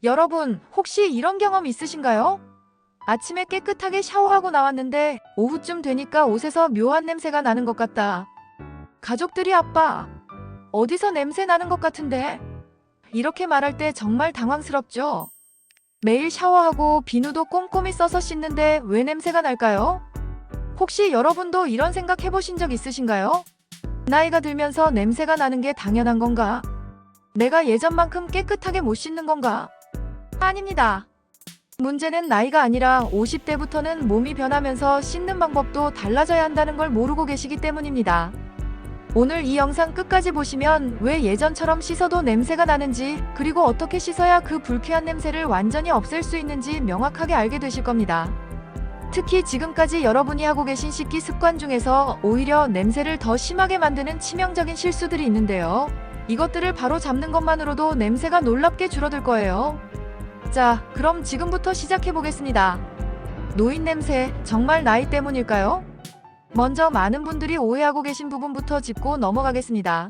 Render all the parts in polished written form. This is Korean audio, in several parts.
여러분, 혹시 이런 경험 있으신가요? 아침에 깨끗하게 샤워하고 나왔는데 오후쯤 되니까 옷에서 묘한 냄새가 나는 것 같다. 가족들이 아빠, 어디서 냄새 나는 것 같은데? 이렇게 말할 때 정말 당황스럽죠? 매일 샤워하고 비누도 꼼꼼히 써서 씻는데 왜 냄새가 날까요? 혹시 여러분도 이런 생각 해보신 적 있으신가요? 나이가 들면서 냄새가 나는 게 당연한 건가? 내가 예전만큼 깨끗하게 못 씻는 건가? 아닙니다. 문제는 나이가 아니라 50대부터는 몸이 변하면서 씻는 방법도 달라져야 한다는 걸 모르고 계시기 때문입니다. 오늘 이 영상 끝까지 보시면 왜 예전처럼 씻어도 냄새가 나는지, 그리고 어떻게 씻어야 그 불쾌한 냄새를 완전히 없앨 수 있는지 명확하게 알게 되실 겁니다. 특히 지금까지 여러분이 하고 계신 씻기 습관 중에서 오히려 냄새를 더 심하게 만드는 치명적인 실수들이 있는데요. 이것들을 바로 잡는 것만으로도 냄새가 놀랍게 줄어들 거예요. 자, 그럼 지금부터 시작해 보겠습니다. 노인 냄새, 정말 나이 때문일까요? 먼저 많은 분들이 오해하고 계신 부분부터 짚고 넘어가겠습니다.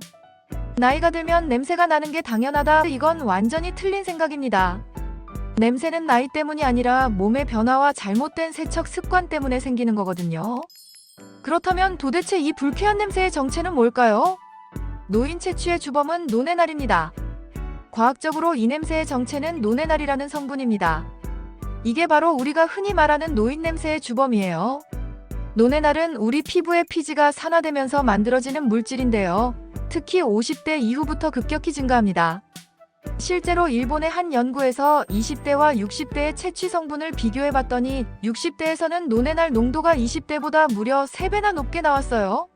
나이가 들면 냄새가 나는 게 당연하다. 이건 완전히 틀린 생각입니다. 냄새는 나이 때문이 아니라 몸의 변화와 잘못된 세척 습관 때문에 생기는 거거든요. 그렇다면 도대체 이 불쾌한 냄새의 정체는 뭘까요? 노인 채취의 주범은 노네날입니다. 과학적으로 이 냄새의 정체는 노네날이라는 성분입니다. 이게 바로 우리가 흔히 말하는 노인 냄새의 주범이에요. 노네날은 우리 피부의 피지가 산화되면서 만들어지는 물질인데요. 특히 50대 이후부터 급격히 증가합니다. 실제로 일본의 한 연구에서 20대와 60대의 채취 성분을 비교해봤더니 60대에서는 노네날 농도가 20대보다 무려 3배나 높게 나왔어요.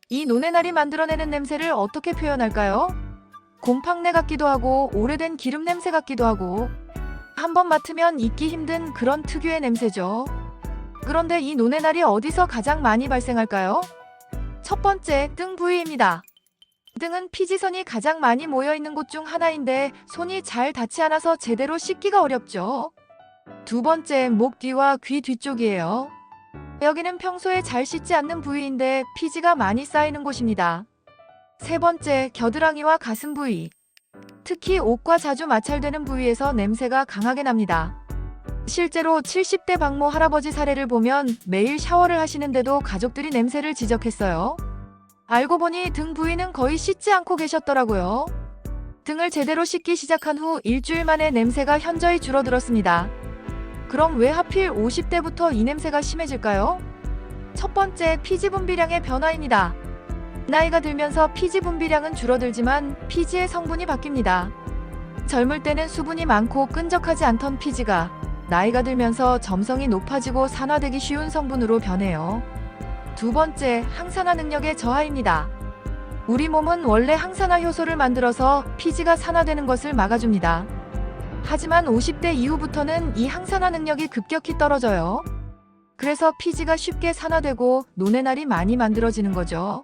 이 노네날이 만들어내는 냄새를 어떻게 표현할까요? 곰팡내 같기도 하고 오래된 기름 냄새 같기도 하고, 한번 맡으면 잊기 힘든 그런 특유의 냄새죠. 그런데 이 노네날이 어디서 가장 많이 발생할까요? 첫 번째, 등 부위입니다. 등은 피지선이 가장 많이 모여있는 곳 중 하나인데 손이 잘 닿지 않아서 제대로 씻기가 어렵죠. 두 번째, 목 뒤와 귀 뒤쪽이에요. 여기는 평소에 잘 씻지 않는 부위인데 피지가 많이 쌓이는 곳입니다. 세 번째, 겨드랑이와 가슴 부위. 특히 옷과 자주 마찰되는 부위에서 냄새가 강하게 납니다. 실제로 70대 박모 할아버지 사례를 보면 매일 샤워를 하시는데도 가족들이 냄새를 지적했어요. 알고 보니 등 부위는 거의 씻지 않고 계셨더라고요. 등을 제대로 씻기 시작한 후 일주일 만에 냄새가 현저히 줄어들었습니다. 그럼 왜 하필 50대부터 이 냄새가 심해질까요? 첫 번째, 피지 분비량의 변화입니다. 나이가 들면서 피지 분비량은 줄어들지만 피지의 성분이 바뀝니다. 젊을 때는 수분이 많고 끈적하지 않던 피지가 나이가 들면서 점성이 높아지고 산화되기 쉬운 성분으로 변해요. 두 번째, 항산화 능력의 저하입니다. 우리 몸은 원래 항산화 효소를 만들어서 피지가 산화되는 것을 막아줍니다. 하지만 50대 이후부터는 이 항산화 능력이 급격히 떨어져요. 그래서 피지가 쉽게 산화되고 노네날이 많이 만들어지는 거죠.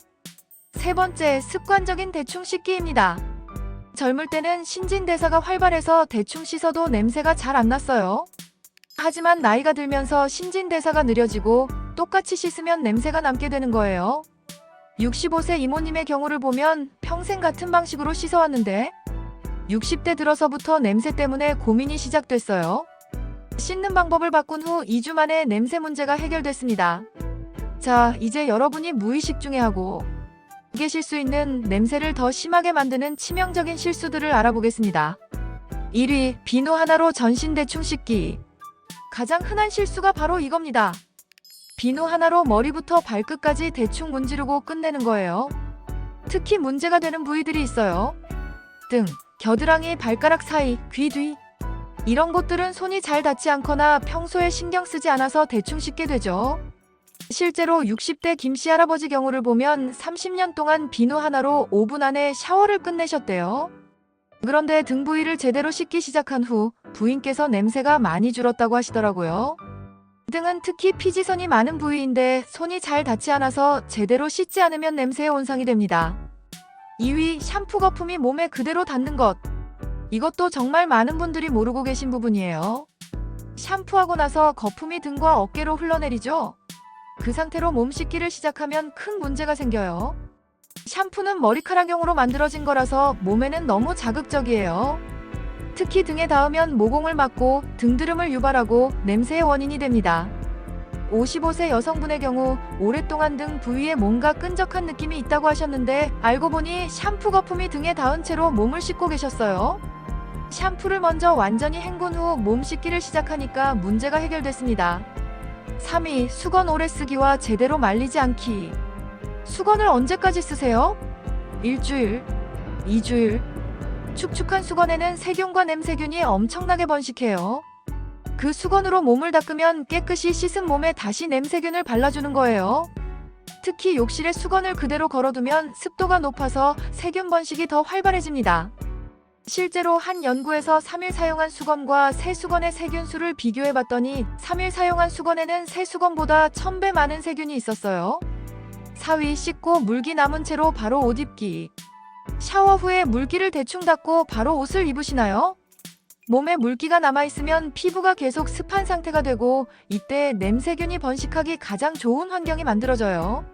세 번째, 습관적인 대충 씻기입니다. 젊을 때는 신진대사가 활발해서 대충 씻어도 냄새가 잘 안 났어요. 하지만 나이가 들면서 신진대사가 느려지고 똑같이 씻으면 냄새가 남게 되는 거예요. 65세 이모님의 경우를 보면 평생 같은 방식으로 씻어왔는데 60대 들어서부터 냄새 때문에 고민이 시작됐어요. 씻는 방법을 바꾼 후 2주 만에 냄새 문제가 해결됐습니다. 자, 이제 여러분이 무의식 중에 하고 계실 수 있는 냄새를 더 심하게 만드는 치명적인 실수들을 알아보겠습니다. 1위, 비누 하나로 전신 대충 씻기. 가장 흔한 실수가 바로 이겁니다. 비누 하나로 머리부터 발끝까지 대충 문지르고 끝내는 거예요. 특히 문제가 되는 부위들이 있어요. 등, 겨드랑이, 발가락 사이, 귀 뒤. 이런 곳들은 손이 잘 닿지 않거나 평소에 신경 쓰지 않아서 대충 씻게 되죠. 실제로 60대 김씨 할아버지 경우를 보면 30년 동안 비누 하나로 5분 안에 샤워를 끝내셨대요. 그런데 등 부위를 제대로 씻기 시작한 후 부인께서 냄새가 많이 줄었다고 하시더라고요. 등은 특히 피지선이 많은 부위인데 손이 잘 닿지 않아서 제대로 씻지 않으면 냄새의 온상이 됩니다. 2위, 샴푸 거품이 몸에 그대로 닿는 것. 이것도 정말 많은 분들이 모르고 계신 부분이에요. 샴푸하고 나서 거품이 등과 어깨로 흘러내리죠. 그 상태로 몸 씻기를 시작하면 큰 문제가 생겨요. 샴푸는 머리카락용으로 만들어진 거라서 몸에는 너무 자극적이에요. 특히 등에 닿으면 모공을 막고 등드름을 유발하고 냄새의 원인이 됩니다. 55세 여성분의 경우 오랫동안 등 부위에 뭔가 끈적한 느낌이 있다고 하셨는데 알고 보니 샴푸 거품이 등에 닿은 채로 몸을 씻고 계셨어요. 샴푸를 먼저 완전히 헹군 후 몸 씻기를 시작하니까 문제가 해결됐습니다. 3위, 수건 오래 쓰기와 제대로 말리지 않기. 수건을 언제까지 쓰세요? 일주일, 2주일. 축축한 수건에는 세균과 냄새균이 엄청나게 번식해요. 그 수건으로 몸을 닦으면 깨끗이 씻은 몸에 다시 냄새균을 발라주는 거예요. 특히 욕실에 수건을 그대로 걸어두면 습도가 높아서 세균 번식이 더 활발해집니다. 실제로 한 연구에서 3일 사용한 수건과 새 수건의 세균 수를 비교해봤더니 3일 사용한 수건에는 새 수건보다 1000배 많은 세균이 있었어요. 4위, 씻고 물기 남은 채로 바로 옷 입기. 샤워 후에 물기를 대충 닦고 바로 옷을 입으시나요? 몸에 물기가 남아있으면 피부가 계속 습한 상태가 되고 이때 냄새균이 번식하기 가장 좋은 환경이 만들어져요.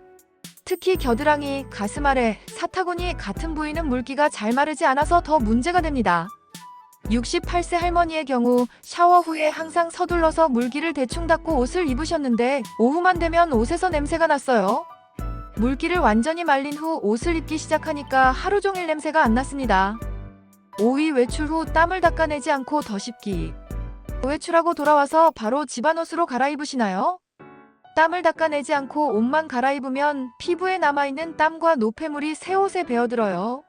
특히 겨드랑이, 가슴 아래, 사타구니 같은 부위는 물기가 잘 마르지 않아서 더 문제가 됩니다. 68세 할머니의 경우 샤워 후에 항상 서둘러서 물기를 대충 닦고 옷을 입으셨는데 오후만 되면 옷에서 냄새가 났어요. 물기를 완전히 말린 후 옷을 입기 시작하니까 하루 종일 냄새가 안 났습니다. 5위, 외출 후 땀을 닦아내지 않고 더 씹기. 외출하고 돌아와서 바로 집안옷으로 갈아입으시나요? 땀을 닦아내지 않고 옷만 갈아입으면 피부에 남아있는 땀과 노폐물이 새 옷에 배어들어요.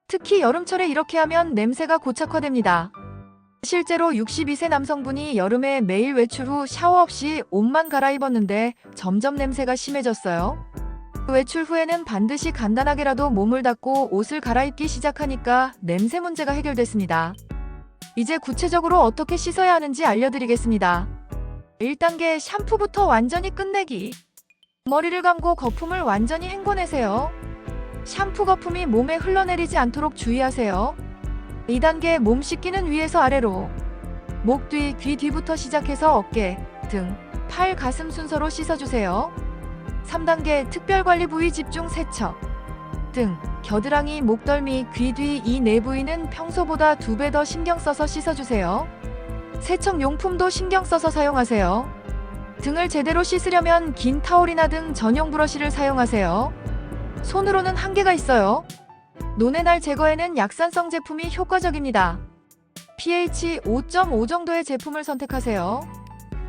특히 여름철에 이렇게 하면 냄새가 고착화됩니다. 실제로 62세 남성분이 여름에 매일 외출 후 샤워 없이 옷만 갈아입었는데 점점 냄새가 심해졌어요. 외출 후에는 반드시 간단하게라도 몸을 닦고 옷을 갈아입기 시작하니까 냄새 문제가 해결됐습니다. 이제 구체적으로 어떻게 씻어야 하는지 알려드리겠습니다. 1단계, 샴푸부터 완전히 끝내기. 머리를 감고 거품을 완전히 헹궈내세요. 샴푸 거품이 몸에 흘러내리지 않도록 주의하세요. 2단계, 몸 씻기는 위에서 아래로. 목 뒤, 귀 뒤부터 시작해서 어깨, 등, 팔, 가슴 순서로 씻어주세요. 3단계, 특별관리 부위 집중 세척. 등, 겨드랑이, 목덜미, 귀 뒤 이 네 부위는 평소보다 2배 더 신경 써서 씻어주세요. 세척 용품도 신경 써서 사용하세요. 등을 제대로 씻으려면 긴 타올이나 등 전용 브러쉬를 사용하세요. 손으로는 한계가 있어요. 노내날 제거에는 약산성 제품이 효과적입니다. pH 5.5 정도의 제품을 선택하세요.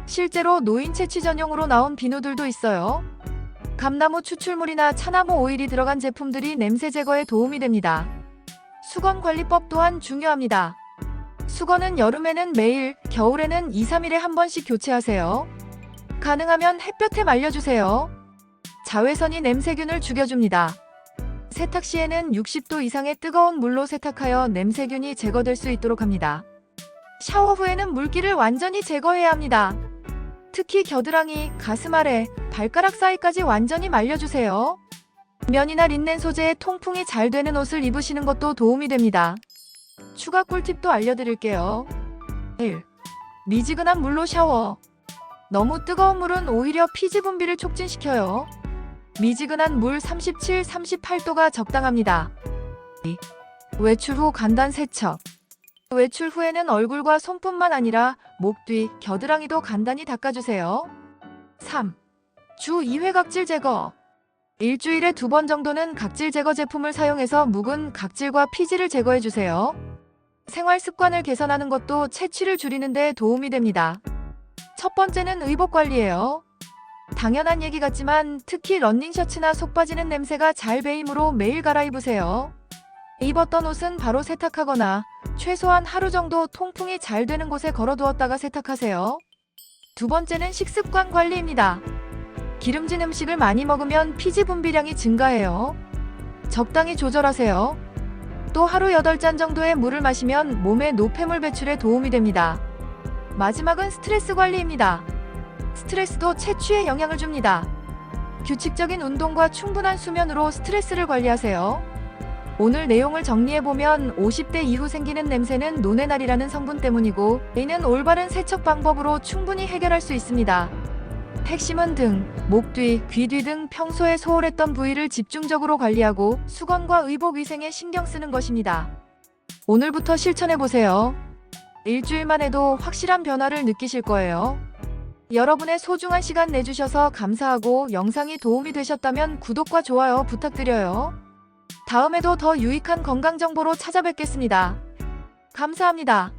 실제로 노인 채취 전용으로 나온 비누들도 있어요. 감나무 추출물이나 차나무 오일이 들어간 제품들이 냄새 제거에 도움이 됩니다. 수건 관리법 또한 중요합니다. 수건은 여름에는 매일, 겨울에는 2, 3일에 한 번씩 교체하세요. 가능하면 햇볕에 말려주세요. 자외선이 냄새균을 죽여줍니다. 세탁 시에는 60도 이상의 뜨거운 물로 세탁하여 냄새균이 제거될 수 있도록 합니다. 샤워 후에는 물기를 완전히 제거해야 합니다. 특히 겨드랑이, 가슴 아래, 발가락 사이까지 완전히 말려주세요. 면이나 린넨 소재의 통풍이 잘 되는 옷을 입으시는 것도 도움이 됩니다. 추가 꿀팁도 알려드릴게요. 1. 미지근한 물로 샤워. 너무 뜨거운 물은 오히려 피지 분비를 촉진시켜요. 미지근한 물 37, 38도가 적당합니다. 2. 외출 후 간단 세척. 외출 후에는 얼굴과 손뿐만 아니라 목 뒤, 겨드랑이도 간단히 닦아주세요. 3. 주 2회 각질 제거. 일주일에 2번 정도는 각질 제거 제품을 사용해서 묵은 각질과 피지를 제거해주세요. 생활 습관을 개선하는 것도 채취를 줄이는 데 도움이 됩니다. 첫 번째는 의복 관리예요. 당연한 얘기 같지만 특히 러닝 셔츠나 속바지는 냄새가 잘 배이므로 매일 갈아입으세요. 입었던 옷은 바로 세탁하거나 최소한 하루 정도 통풍이 잘 되는 곳에 걸어두었다가 세탁하세요. 두 번째는 식습관 관리입니다. 기름진 음식을 많이 먹으면 피지 분비량이 증가해요. 적당히 조절하세요. 또 하루 8잔 정도의 물을 마시면 몸의 노폐물 배출에 도움이 됩니다. 마지막은 스트레스 관리입니다. 스트레스도 채취에 영향을 줍니다. 규칙적인 운동과 충분한 수면으로 스트레스를 관리하세요. 오늘 내용을 정리해보면 50대 이후 생기는 냄새는 노네날이라는 성분 때문이고 이는 올바른 세척 방법으로 충분히 해결할 수 있습니다. 핵심은 등, 목 뒤, 귀 뒤 등 평소에 소홀했던 부위를 집중적으로 관리하고 수건과 의복 위생에 신경 쓰는 것입니다. 오늘부터 실천해보세요. 일주일만 해도 확실한 변화를 느끼실 거예요. 여러분의 소중한 시간 내주셔서 감사하고 영상이 도움이 되셨다면 구독과 좋아요 부탁드려요. 다음에도 더 유익한 건강 정보로 찾아뵙겠습니다. 감사합니다.